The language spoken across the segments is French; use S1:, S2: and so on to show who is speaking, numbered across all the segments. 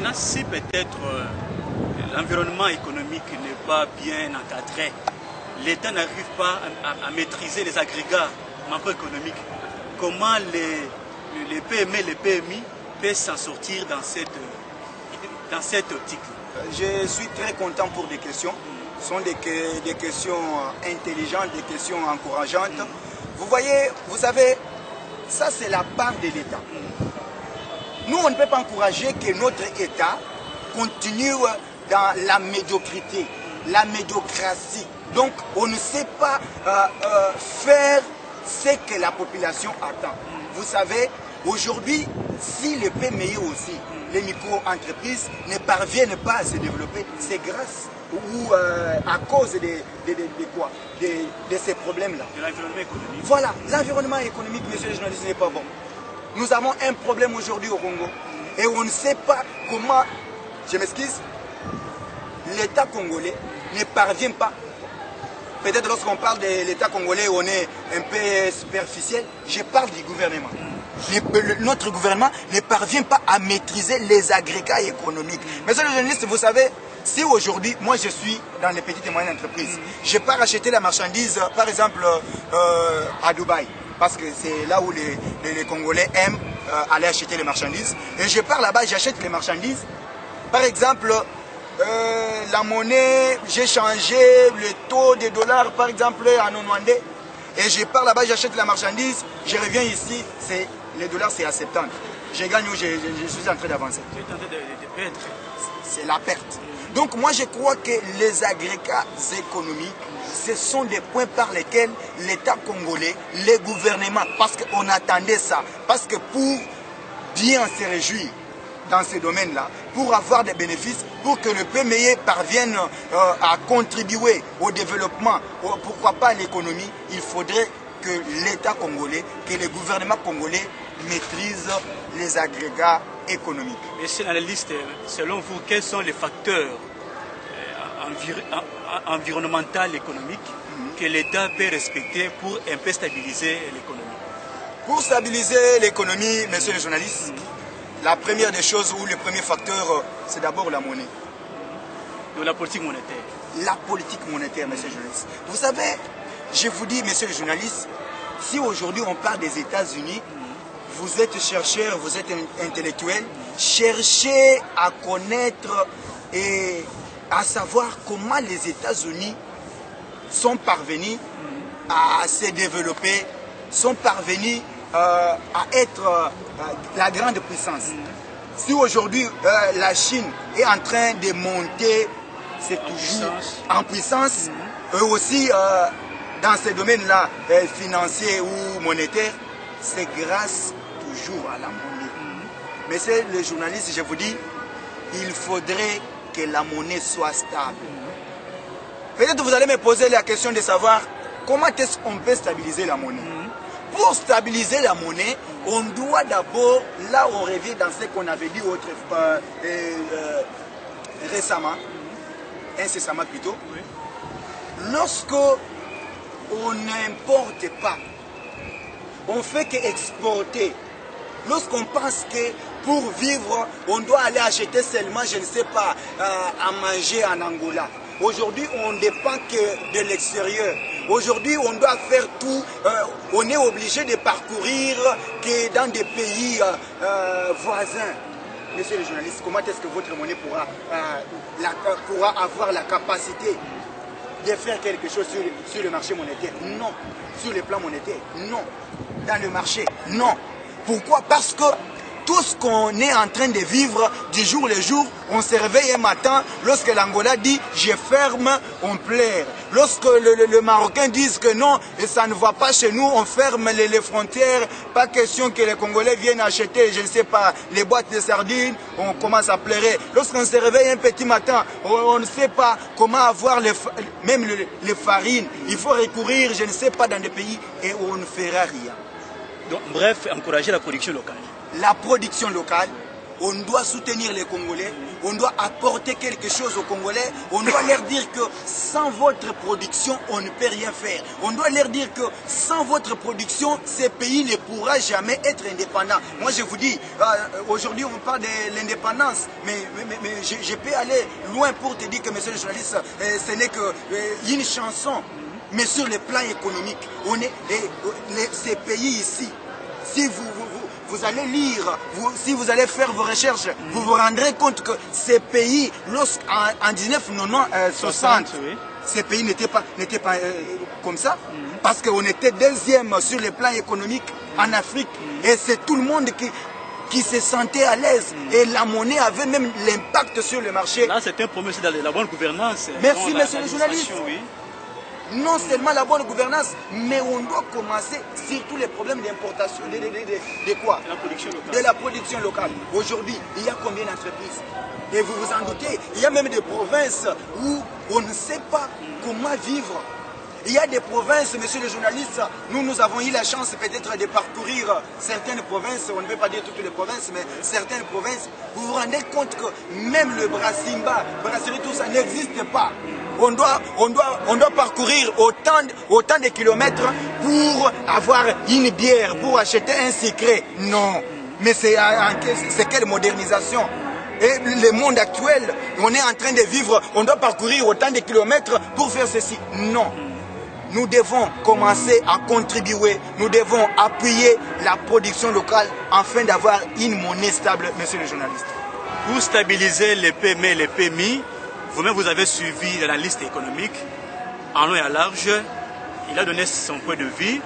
S1: Maintenant, si peut-être l'environnement économique n'est pas bien encadré, l'État n'arrive pas à maîtriser les agrégats macroéconomiques, comment les PME et les PMI peuvent s'en sortir dans cette optique?
S2: Je suis très content pour des questions. Ce sont des questions intelligentes, des questions encourageantes. Vous voyez, vous savez, ça c'est la part de l'État. Nous, on ne peut pas encourager que notre État continue dans la médiocrité, la médiocratie. Donc, on ne sait pas faire ce que la population attend. Vous savez, aujourd'hui, si les PME aussi, les micro-entreprises ne parviennent pas à se développer, c'est grâce ou à cause de ces problèmes-là.
S1: De l'environnement économique.
S2: Voilà, l'environnement économique, monsieur le journaliste, n'est pas bon. Nous avons un problème aujourd'hui au Congo et on ne sait pas comment, je m'excuse, l'État congolais ne parvient pas. Peut-être lorsqu'on parle de l'État congolais, on est un peu superficiel. Je parle du gouvernement. Notre gouvernement ne parvient pas à maîtriser les agrégats économiques. Monsieur le journaliste, vous savez, si aujourd'hui, moi je suis dans les petites et moyennes entreprises, je pars acheter la marchandise, par exemple, à Dubaï, parce que c'est là où les Congolais aiment aller acheter les marchandises. Et je pars là-bas, j'achète les marchandises. Par exemple, la monnaie, j'ai changé le taux des dollars, par exemple, en Onwandais. Et je pars là-bas, j'achète la marchandise, je reviens ici, les dollars c'est à 70. Je gagne ou je suis en train d'avancer.
S1: Tu es en train de perdre.
S2: C'est la perte. Donc moi je crois que les agrégats économiques, ce sont des points par lesquels l'État congolais, les gouvernements, parce qu'on attendait ça, parce que pour bien se réjouir dans ces domaines-là, pour avoir des bénéfices, pour que le PME parvienne à contribuer au développement, pourquoi pas à l'économie, il faudrait que l'État congolais, que le gouvernement congolais maîtrise les agrégats économiques.
S1: Monsieur l'analyste, selon vous, quels sont les facteurs environnementaux et économiques que l'État peut respecter pour un peu stabiliser l'économie?
S2: Pour stabiliser l'économie, monsieur le journaliste, la première des choses ou le premier facteur, c'est d'abord la monnaie.
S1: Donc la politique monétaire.
S2: La politique monétaire, monsieur le journaliste. Vous savez, je vous dis, monsieur le journaliste, si aujourd'hui on parle des États-Unis, vous êtes chercheur, vous êtes intellectuel, cherchez à connaître et à savoir comment les États-Unis sont parvenus à se développer, sont parvenus à être la grande puissance. Si aujourd'hui la Chine est en train de monter, c'est toujours en puissance, eux aussi dans ces domaines-là, financiers ou monétaires, c'est grâce toujours à la monnaie. Mais c'est le journaliste, je vous dis, il faudrait que la monnaie soit stable. Peut-être vous allez me poser la question de savoir comment est-ce qu'on peut stabiliser la monnaie. Pour stabiliser la monnaie, on doit d'abord, là on revient dans ce qu'on avait dit récemment, incessamment plutôt, lorsque on n'importe pas, on fait qu'exporter. Lorsqu'on pense que pour vivre, on doit aller acheter seulement, je ne sais pas, à manger en Angola. Aujourd'hui, on ne dépend que de l'extérieur. Aujourd'hui, on doit faire tout. On est obligé de parcourir que dans des pays voisins. Monsieur le journaliste, comment est-ce que votre monnaie pourra avoir la capacité de faire quelque chose sur le marché monétaire? Non. Sur le plan monétaire? Non. Dans le marché? Non. Pourquoi? Parce que tout ce qu'on est en train de vivre du jour au jour, on se réveille un matin, lorsque l'Angola dit « je ferme », on pleure. Lorsque le Marocain dit que non, et ça ne va pas chez nous, on ferme les frontières, pas question que les Congolais viennent acheter, je ne sais pas, les boîtes de sardines, on commence à pleurer. Lorsqu'on se réveille un petit matin, on ne sait pas comment avoir même les farines, il faut recourir, je ne sais pas, dans des pays, et on ne fera rien.
S1: Donc, bref, encourager la production locale.
S2: La production locale, on doit soutenir les Congolais, on doit apporter quelque chose aux Congolais, on doit leur dire que sans votre production, on ne peut rien faire. On doit leur dire que sans votre production, ces pays ne pourra jamais être indépendants. Moi, je vous dis, aujourd'hui, on parle de l'indépendance, mais je peux aller loin pour te dire que, monsieur le journaliste, ce n'est qu'une chanson. Mais sur le plan économique, ces pays ici, si vous allez lire, si vous allez faire vos recherches, vous vous rendrez compte que ces pays, en 1960, oui, ces pays n'étaient pas comme ça, parce qu'on était deuxième sur le plan économique en Afrique, et c'est tout le monde qui se sentait à l'aise, et la monnaie avait même l'impact sur le marché.
S1: Là, c'est un premier, c'est la bonne gouvernance.
S2: Merci, monsieur le journaliste.
S1: Oui.
S2: Non seulement la bonne gouvernance, mais on doit commencer surtout les problèmes d'importation. De quoi? De la production locale. Aujourd'hui, il y a combien d'entreprises? Et vous vous en doutez, il y a même des provinces où on ne sait pas comment vivre. Il y a des provinces, monsieur le journaliste, nous avons eu la chance peut-être de parcourir certaines provinces, on ne peut pas dire toutes les provinces, mais certaines provinces, vous vous rendez compte que même le Brassimba, Brasserie, tout ça n'existe pas. On doit parcourir autant de kilomètres pour avoir une bière, pour acheter un secret. Non, mais c'est quelle modernisation? Et le monde actuel, on est en train de vivre, on doit parcourir autant de kilomètres pour faire ceci. Non. Nous devons commencer à contribuer, nous devons appuyer la production locale afin d'avoir une monnaie stable, monsieur le journaliste.
S1: Pour stabiliser les PME et les PMI, vous-même vous avez suivi l'analyste économique en long et à large. Il a donné son point de vue.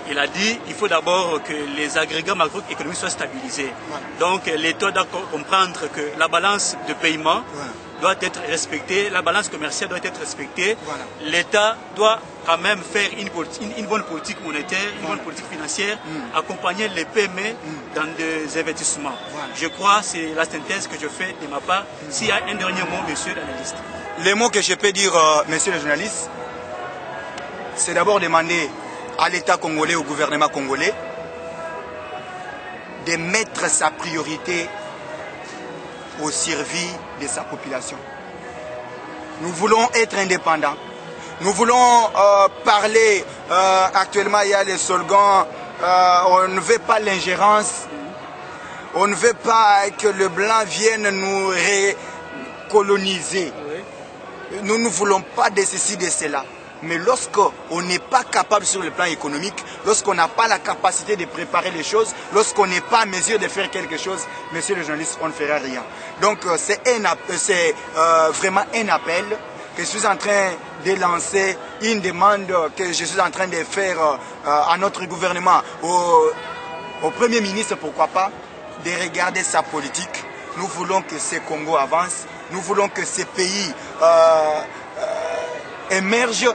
S1: Il a dit qu'il faut d'abord que les agrégats macroéconomiques soient stabilisés. Voilà. Donc l'État doit comprendre que la balance de paiement doit être respectée, la balance commerciale doit être respectée. Voilà. L'État doit quand même faire une bonne politique monétaire, une bonne politique financière, accompagner les PME dans des investissements. Voilà. Je crois que c'est la synthèse que je fais de ma part. S'il y a un dernier mot, monsieur l'analyste.
S2: Les mots que je peux dire, monsieur le journaliste, c'est d'abord demander à l'État congolais, au gouvernement congolais, de mettre sa priorité au service de sa population. Nous voulons être indépendants. Nous voulons parler, actuellement il y a les slogans, on ne veut pas l'ingérence, on ne veut pas que le blanc vienne nous recoloniser. Nous ne voulons pas de ceci, de cela. Mais lorsqu'on n'est pas capable sur le plan économique, lorsqu'on n'a pas la capacité de préparer les choses, lorsqu'on n'est pas en mesure de faire quelque chose, monsieur le journaliste, on ne fera rien. Donc c'est vraiment un appel que je suis en train de lancer, une demande que je suis en train de faire à notre gouvernement, au Premier ministre, pourquoi pas, de regarder sa politique. Nous voulons que ce Congo avance, nous voulons que ces pays émergent.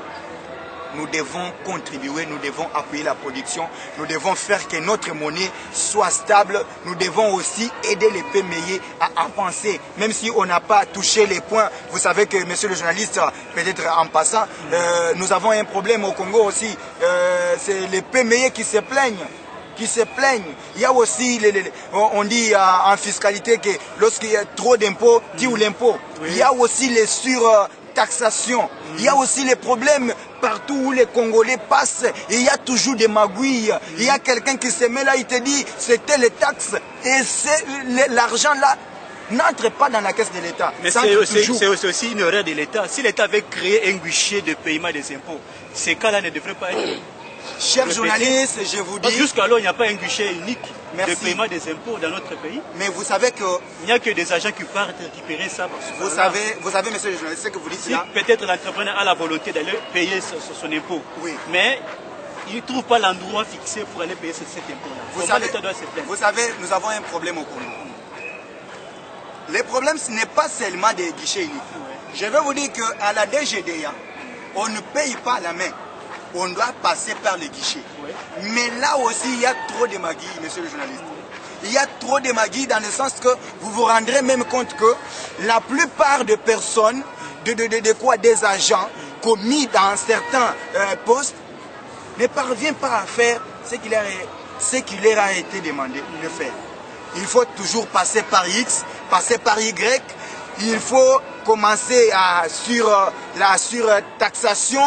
S2: Nous devons contribuer, nous devons appuyer la production, nous devons faire que notre monnaie soit stable, nous devons aussi aider les PME à avancer, même si on n'a pas touché les points. Vous savez que, monsieur le journaliste, peut-être en passant, nous avons un problème au Congo aussi, c'est les PME qui se plaignent. Il y a aussi, on dit en fiscalité que lorsqu'il y a trop d'impôts, tue l'impôt. Il y a aussi les surtaxations. Il y a aussi les problèmes partout où les Congolais passent. Il y a toujours des magouilles. Il y a quelqu'un qui se met là, il te dit c'était les taxes. Et l'argent là n'entre pas dans la caisse de l'État.
S1: Mais c'est aussi une erreur de l'État. Si l'État avait créé un guichet de paiement des impôts, ces cas-là ne devraient pas être...
S2: Chers journalistes, je vous dis...
S1: Jusqu'alors, il n'y a pas un guichet unique de paiement des impôts dans notre pays.
S2: Mais vous savez que...
S1: Il n'y a que des agents qui partent récupérer ça.
S2: Vous savez, monsieur le journaliste, ce que vous dites là...
S1: Peut-être l'entrepreneur a la volonté d'aller payer son impôt. Oui. Mais il ne trouve pas l'endroit fixé pour aller payer cet impôt-là.
S2: Vous savez, nous avons un problème au Congo. Le problème, ce n'est pas seulement des guichets uniques. Ouais. Je vais vous dire qu'à la DGDA, on ne paye pas à la main. On doit passer par les guichets. Oui. Mais là aussi, il y a trop de magie, monsieur le journaliste. Il y a trop de magie dans le sens que vous vous rendrez même compte que la plupart des personnes, des agents commis dans certains postes, ne parviennent pas à faire ce qu'il leur a été demandé de faire. il faut toujours passer par X, passer par Y. Il faut commencer sur la surtaxation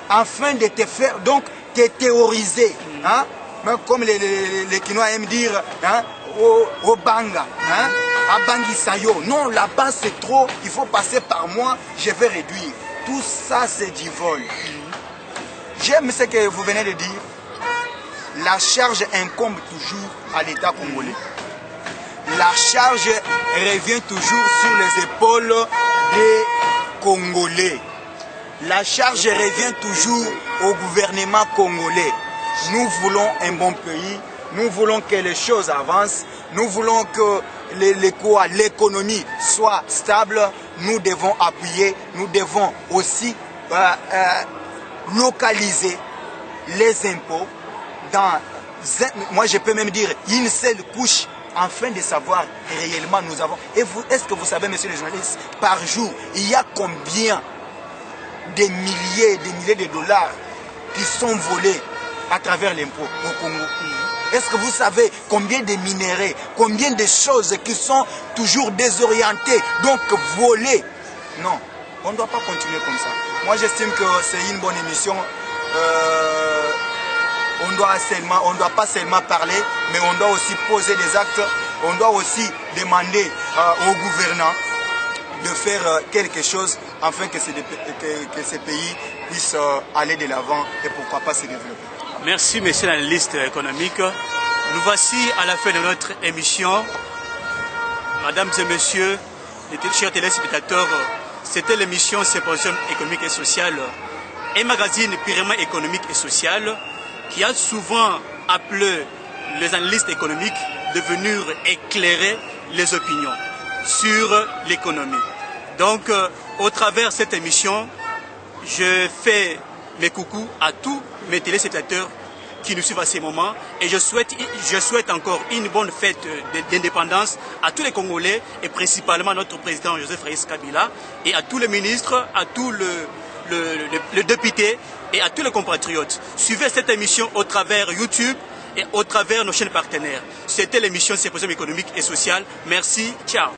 S2: afin de te faire, donc, te théoriser. Hein? Comme les Kinois aiment dire, hein? Au banga. Hein? À Bangisayo. Non, là-bas c'est trop, il faut passer par moi, je vais réduire. Tout ça c'est du vol. J'aime ce que vous venez de dire. La charge incombe toujours à l'État congolais. La charge revient toujours sur les épaules des Congolais. La charge revient toujours au gouvernement congolais. Nous voulons un bon pays, nous voulons que les choses avancent, nous voulons que l'économie soit stable, nous devons appuyer, nous devons aussi localiser les impôts dans, moi je peux même dire, une seule couche, afin de savoir réellement nous avons. Et vous, est-ce que vous savez, messieurs les journalistes, par jour, il y a combien de milliers de dollars qui sont volés à travers l'impôt au Congo? Est-ce que vous savez combien de minéraux, combien de choses qui sont toujours désorientées, donc volées? Non, on ne doit pas continuer comme ça. Moi j'estime que c'est une bonne émission. On ne doit pas seulement parler, mais on doit aussi poser des actes. On doit aussi demander aux gouvernants de faire quelque chose afin que ces pays puissent aller de l'avant et pourquoi pas se développer.
S1: Merci, monsieur l'analyste économique. Nous voici à la fin de notre émission. Mesdames et messieurs, les chers téléspectateurs, c'était l'émission Symposium économique et social, un magazine purement économique et social qui a souvent appelé les analystes économiques de venir éclairer les opinions sur l'économie. Donc, au travers de cette émission, je fais mes coucous à tous mes téléspectateurs qui nous suivent à ces moments et je souhaite encore une bonne fête d'indépendance à tous les Congolais et principalement à notre président Joseph Félix Kabila et à tous les ministres, à tous les députés et à tous les compatriotes. Suivez cette émission au travers YouTube et au travers nos chaînes partenaires. C'était l'émission Symposium économique et social. Merci, ciao.